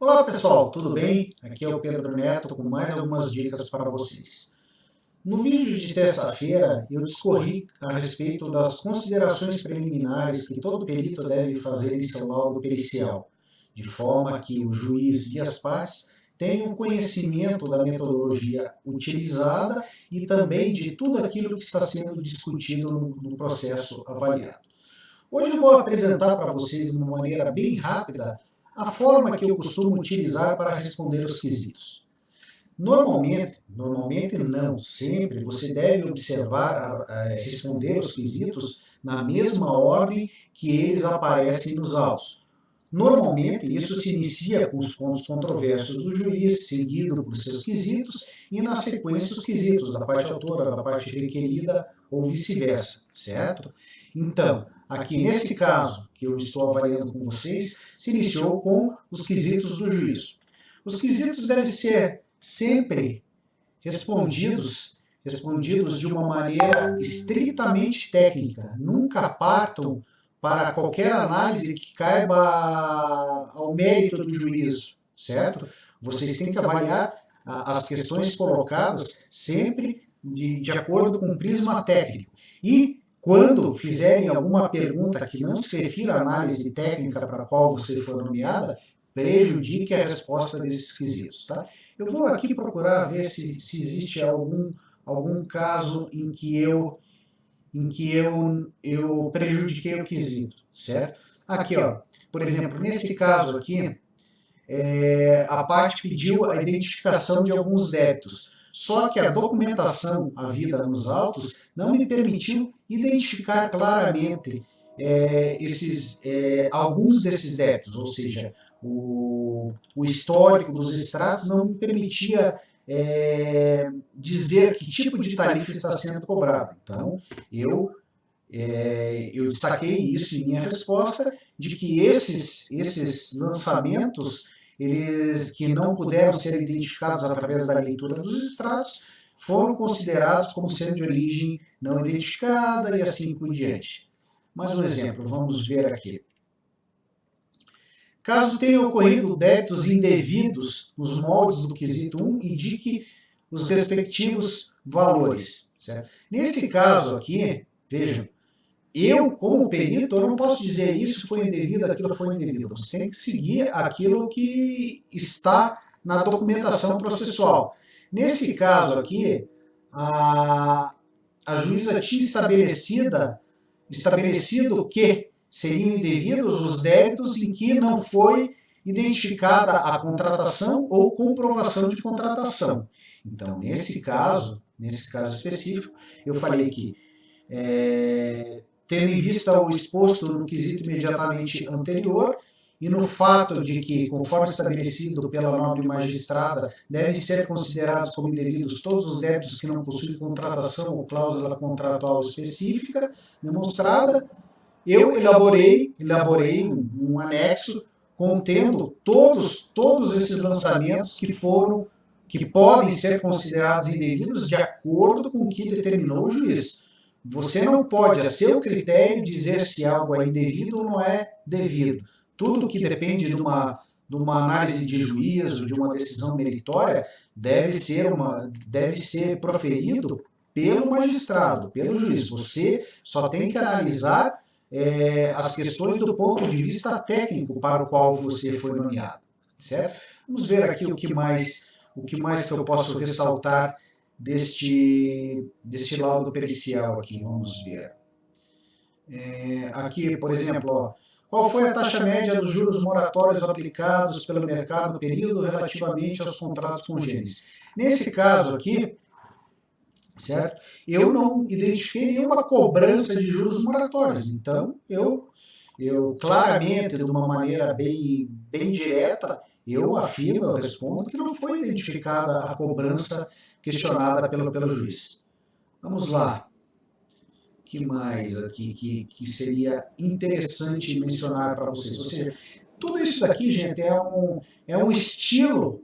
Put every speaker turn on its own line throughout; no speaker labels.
Olá pessoal, tudo bem? Aqui é o Pedro Neto com mais algumas dicas para vocês. No vídeo de terça-feira eu discorri a respeito das considerações preliminares que todo perito deve fazer em seu laudo pericial, de forma que o juiz e as partes tenham conhecimento da metodologia utilizada e também de tudo aquilo que está sendo discutido no processo avaliado. Hoje eu vou apresentar para vocês de uma maneira bem rápida a forma que eu costumo utilizar para responder os quesitos. Normalmente não, sempre você deve observar, responder os quesitos na mesma ordem que eles aparecem nos autos. Normalmente, isso se inicia com os pontos controversos do juiz, seguido por seus quesitos, e na sequência os quesitos da parte autora, da parte requerida, ou vice-versa, certo? Então, aqui nesse caso que eu estou avaliando com vocês, se iniciou com os quesitos do juízo. Os quesitos devem ser sempre respondidos de uma maneira estritamente técnica. Nunca partam para qualquer análise que caiba ao mérito do juízo, certo? Vocês têm que avaliar as questões colocadas sempre de acordo com o prisma técnico. E quando fizerem alguma pergunta que não se refira à análise técnica para a qual você foi nomeada, prejudique a resposta desses quesitos, tá? Eu vou aqui procurar ver se existe algum caso em que eu prejudiquei o quesito, certo? Aqui, ó, por exemplo, nesse caso aqui, a parte pediu a identificação de alguns débitos, só que a documentação havida nos autos não me permitiu identificar claramente alguns desses débitos, ou seja, o histórico dos extratos não me permitia dizer que tipo de tarifa está sendo cobrada. Então, eu destaquei isso em minha resposta, de que esses lançamentos que não puderam ser identificados através da leitura dos extratos foram considerados como sendo de origem não identificada e assim por diante. Mais um exemplo, vamos ver aqui. Caso tenha ocorrido débitos indevidos nos moldes do quesito 1, indique os respectivos valores. Certo? Nesse caso aqui, vejam, eu, como perito, eu não posso dizer isso foi indevido, aquilo foi indevido. Você tem que seguir aquilo que está na documentação processual. Nesse caso aqui, a juíza tinha estabelecido que seriam indevidos os débitos em que não foi identificada a contratação ou comprovação de contratação. Então, nesse caso específico, eu falei que tendo em vista o exposto no quesito imediatamente anterior e no fato de que, conforme estabelecido pela nobre magistrada, devem ser considerados como indevidos todos os débitos que não possuem contratação ou cláusula contratual específica demonstrada, eu elaborei um anexo contendo todos esses lançamentos que podem ser considerados indevidos de acordo com o que determinou o juiz. Você não pode, a seu critério, dizer se algo é indevido ou não é devido. Tudo que depende de uma análise de juízo, de uma decisão meritória, deve ser proferido pelo magistrado, pelo juiz. Você só tem que analisar as questões do ponto de vista técnico para o qual você foi nomeado. Certo? Vamos ver aqui o que mais que eu posso ressaltar deste laudo pericial aqui, vamos ver. Aqui, por exemplo, ó, qual foi a taxa média dos juros moratórios aplicados pelo mercado no período relativamente aos contratos congêneres? Nesse caso aqui, certo? Eu não identifiquei nenhuma cobrança de juros moratórios, então eu claramente, de uma maneira bem direta, eu afirmo, eu respondo que não foi identificada a cobrança questionada pelo juiz. Vamos lá. O que mais aqui que seria interessante mencionar para vocês? Ou seja, tudo isso daqui, gente, é um estilo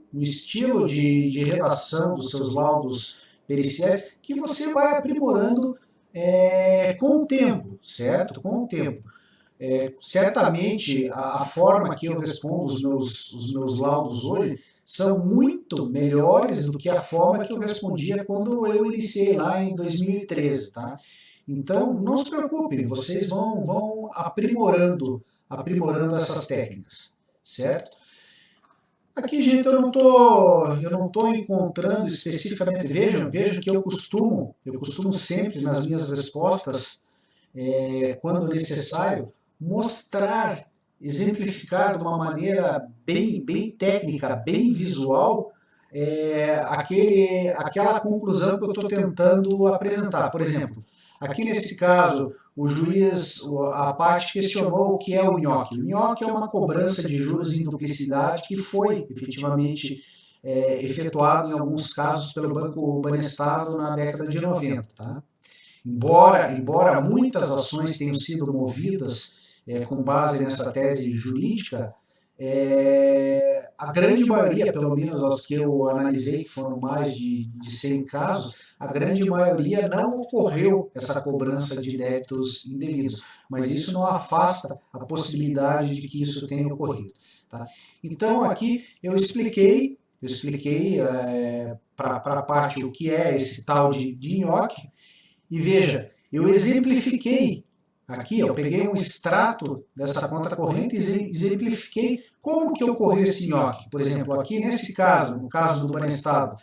de redação dos seus laudos periciais que você vai aprimorando com o tempo, certo? Com o tempo. certamente a forma que eu respondo os meus laudos hoje são muito melhores do que a forma que eu respondia quando eu iniciei lá em 2013, tá? Então, não se preocupem, vocês vão aprimorando essas técnicas, certo? Aqui, gente, eu não tô encontrando especificamente, vejam que eu costumo sempre nas minhas respostas, quando necessário, mostrar, exemplificar de uma maneira bem técnica, bem visual, aquela conclusão que eu estou tentando apresentar. Por exemplo, aqui nesse caso, o juiz, a parte questionou o que é o nhoque. O nhoque é uma cobrança de juros em duplicidade que foi efetivamente efetuado em alguns casos pelo Banco Banestado na década de 90. Tá? Embora muitas ações tenham sido movidas com base nessa tese jurídica, a grande maioria, pelo menos as que eu analisei, que foram mais de 100 casos, a grande maioria não ocorreu essa cobrança de débitos indevidos, mas isso não afasta a possibilidade de que isso tenha ocorrido. Tá? Então aqui eu expliquei para a parte o que é esse tal de nhoque, e veja, eu exemplifiquei aqui, eu peguei um extrato dessa conta corrente e exemplifiquei como que ocorreu esse nhoque. Por exemplo, aqui nesse caso, no caso do Banestado,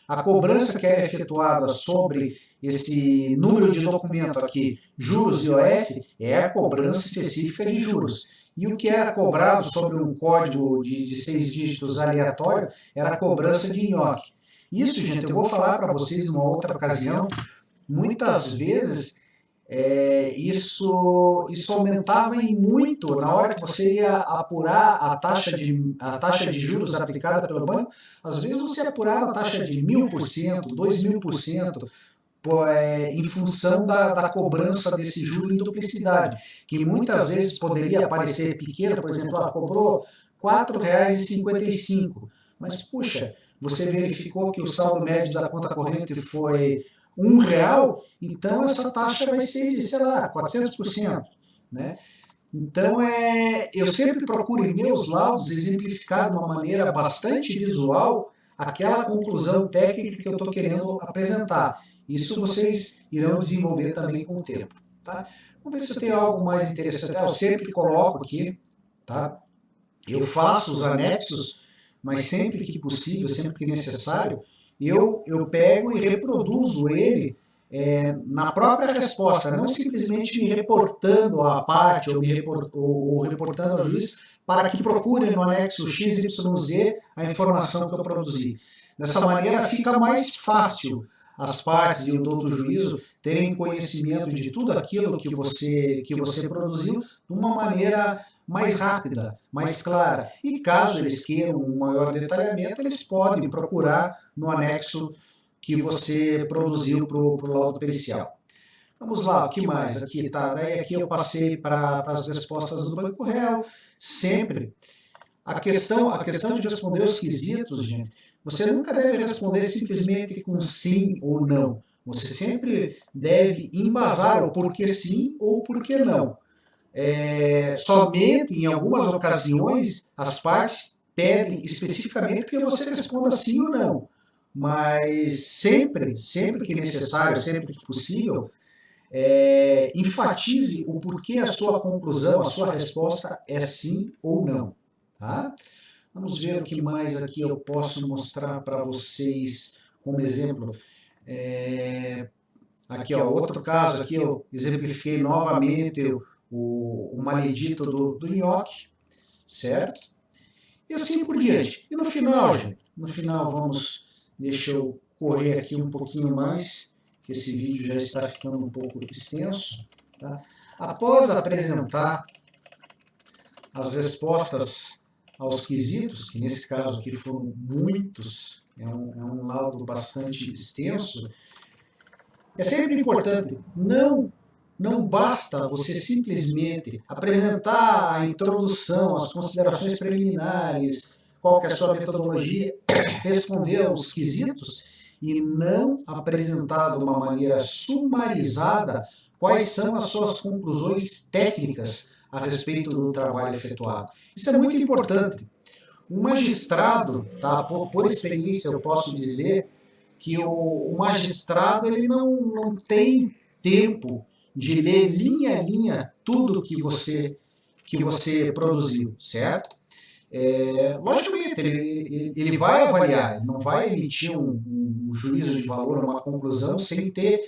a cobrança que é efetuada sobre esse número de documento aqui, juros e OF, é a cobrança específica de juros. E o que era cobrado sobre um código de 6 dígitos aleatório era a cobrança de nhoque. Isso, gente, eu vou falar para vocês numa outra ocasião. Muitas vezes isso aumentava em muito na hora que você ia apurar a taxa de juros aplicada pelo banco. Às vezes você apurava a taxa de 1000%, 2000%, em função da cobrança desse juro em duplicidade, que muitas vezes poderia parecer pequena. Por exemplo, cobrou R$ 4,55, mas puxa, você verificou que o saldo médio da conta corrente foi R$ 1, então essa taxa vai ser de, sei lá, 400%. Né? Então, eu sempre procuro em meus laudos exemplificar de uma maneira bastante visual aquela conclusão técnica que eu estou querendo apresentar. Isso vocês irão desenvolver também com o tempo. Tá? Vamos ver se eu tenho algo mais interessante. Eu sempre coloco aqui, tá? Eu faço os anexos, mas sempre que possível, sempre que necessário, eu pego e reproduzo ele na própria resposta, não simplesmente me reportando a parte ou reportando ao juiz para que procure no anexo XYZ a informação que eu produzi. Dessa maneira fica mais fácil as partes e o douto juízo terem conhecimento de tudo aquilo que você produziu de uma maneira mais rápida, mais clara. E caso eles queiram um maior detalhamento, eles podem procurar no anexo que você produziu para o laudo pericial. Vamos lá, o que mais? Aqui, tá, daí aqui eu passei para as respostas do Banco Réu, sempre. A questão de responder os quesitos, gente, você nunca deve responder simplesmente com sim ou não. Você sempre deve embasar o porquê sim ou o porquê não. Somente em algumas ocasiões as partes pedem especificamente que você responda sim ou não, mas sempre que necessário, sempre que possível, enfatize o porquê a sua conclusão, a sua resposta é sim ou não. Tá? Vamos ver o que mais aqui eu posso mostrar para vocês como exemplo. Aqui, ó, outro caso aqui eu exemplifiquei novamente o maledito do nhoque, certo? E assim por diante. E no final, gente, deixa eu correr aqui um pouquinho mais, que esse vídeo já está ficando um pouco extenso. Tá? Após apresentar as respostas aos quesitos, que nesse caso aqui foram muitos, é um laudo bastante extenso, é sempre importante, não basta você simplesmente apresentar a introdução, as considerações preliminares, qual que é a sua metodologia, responder aos quesitos e não apresentar de uma maneira sumarizada quais são as suas conclusões técnicas a respeito do trabalho efetuado. Isso é muito importante. Um magistrado, tá, por experiência eu posso dizer que o magistrado ele não tem tempo de ler linha a linha tudo que você produziu, certo? Logicamente, ele vai avaliar, ele não vai emitir um juízo de valor, uma conclusão, sem ter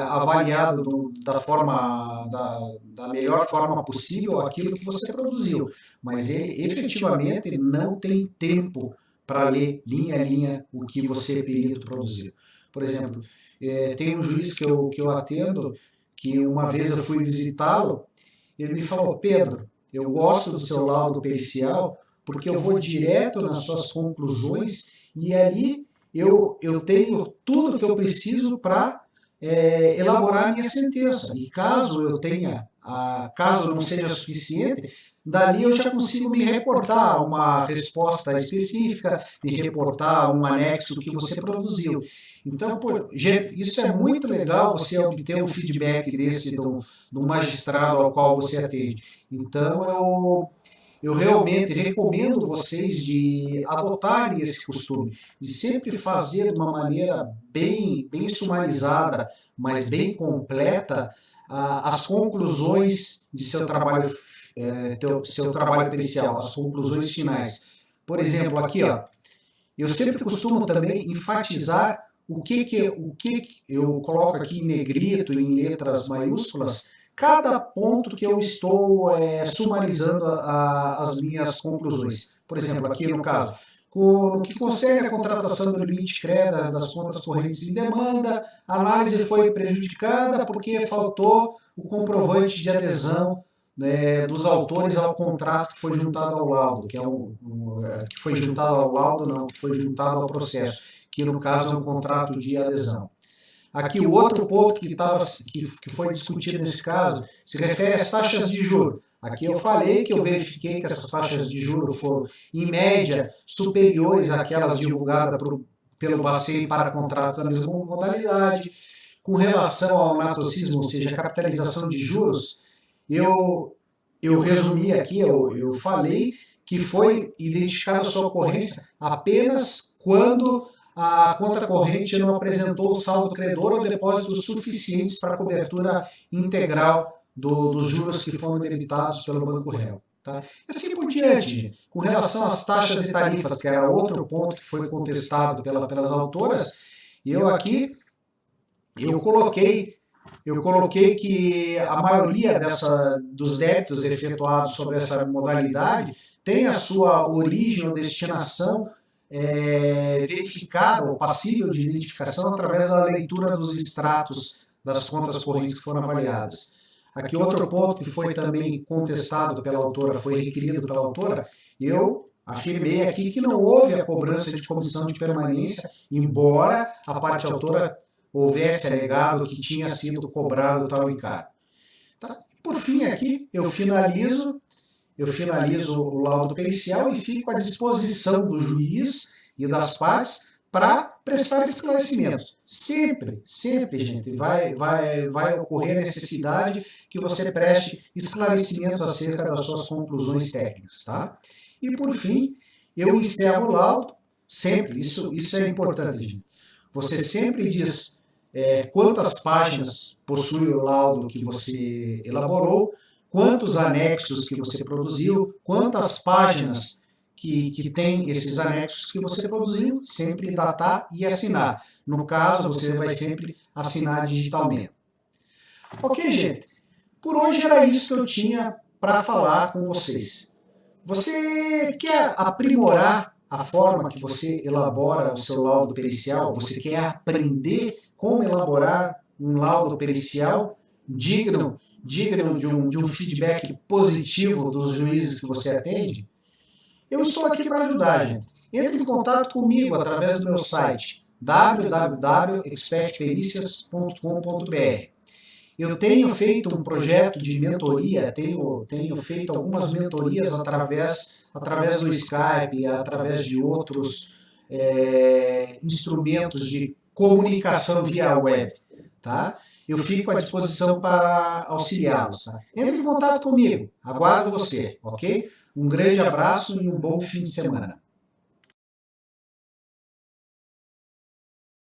avaliado da melhor forma possível aquilo que você produziu. Mas ele efetivamente não tem tempo para ler linha a linha o que você, perito, produziu. Por exemplo, tem um juiz que eu atendo, que uma vez eu fui visitá-lo, ele me falou: Pedro, eu gosto do seu laudo pericial porque eu vou direto nas suas conclusões e ali eu tenho tudo que eu preciso para elaborar a minha sentença. E caso eu tenha, caso não seja suficiente, dali eu já consigo me reportar uma resposta específica, me reportar um anexo que você produziu. Então, gente, isso é muito legal, você obter um feedback desse do magistrado ao qual você atende. Então, eu realmente recomendo vocês de adotarem esse costume, de sempre fazer de uma maneira bem sumarizada, mas bem completa, as conclusões de seu trabalho pericial, as conclusões finais. Por exemplo, aqui, ó, eu sempre costumo também enfatizar o que eu coloco aqui em negrito, em letras maiúsculas, cada ponto que eu estou sumarizando as minhas conclusões. Por exemplo, aqui no caso, no que concerne a contratação do limite de crédito das contas correntes em demanda, a análise foi prejudicada porque faltou o comprovante de adesão dos autores ao contrato que foi juntado ao laudo, que foi juntado ao laudo, não, que foi juntado ao processo, que no caso é um contrato de adesão. Aqui o outro ponto que foi discutido nesse caso se refere às taxas de juros. Aqui eu falei que eu verifiquei que essas taxas de juros foram, em média, superiores àquelas divulgadas pelo Bacen para contratos da mesma modalidade. Com relação ao natocismo, ou seja, a capitalização de juros, eu resumi aqui, eu falei que foi identificada a sua ocorrência apenas quando a conta corrente não apresentou o saldo credor ou depósitos suficientes para a cobertura integral dos juros que foram debitados pelo banco réu. Tá? E assim por diante. Com relação às taxas e tarifas, que era outro ponto que foi contestado pelas autoras, eu coloquei que a maioria dos débitos efetuados sobre essa modalidade tem a sua origem ou destinação verificada ou passível de identificação através da leitura dos extratos das contas correntes que foram avaliadas. Aqui outro ponto que foi também contestado pela autora, foi requerido pela autora, eu afirmei aqui que não houve a cobrança de comissão de permanência, embora a parte autora houvesse alegado que tinha sido cobrado tal encargo. Tá? Por fim, aqui eu finalizo o laudo pericial e fico à disposição do juiz e das partes para prestar esclarecimentos. Sempre, gente, vai ocorrer a necessidade que você preste esclarecimentos acerca das suas conclusões técnicas. Tá? E por fim, eu encerro o laudo, sempre, isso é importante, gente. Você sempre diz quantas páginas possui o laudo que você elaborou, quantos anexos que você produziu, quantas páginas que tem esses anexos que você produziu, sempre datar e assinar. No caso, você vai sempre assinar digitalmente. Ok, gente? Por hoje era isso que eu tinha para falar com vocês. Você quer aprimorar a forma que você elabora o seu laudo pericial? Você quer aprender como elaborar um laudo pericial digno de um feedback positivo dos juízes que você atende? Eu estou aqui para ajudar, gente. Entre em contato comigo através do meu site www.expertpericias.com.br. Eu tenho feito um projeto de mentoria, tenho feito algumas mentorias através do Skype, através de outros instrumentos de comunicação via web, tá? eu fico à disposição para auxiliá-los. Tá? Entre em contato comigo, aguardo você, ok? Um grande abraço e um bom fim de semana.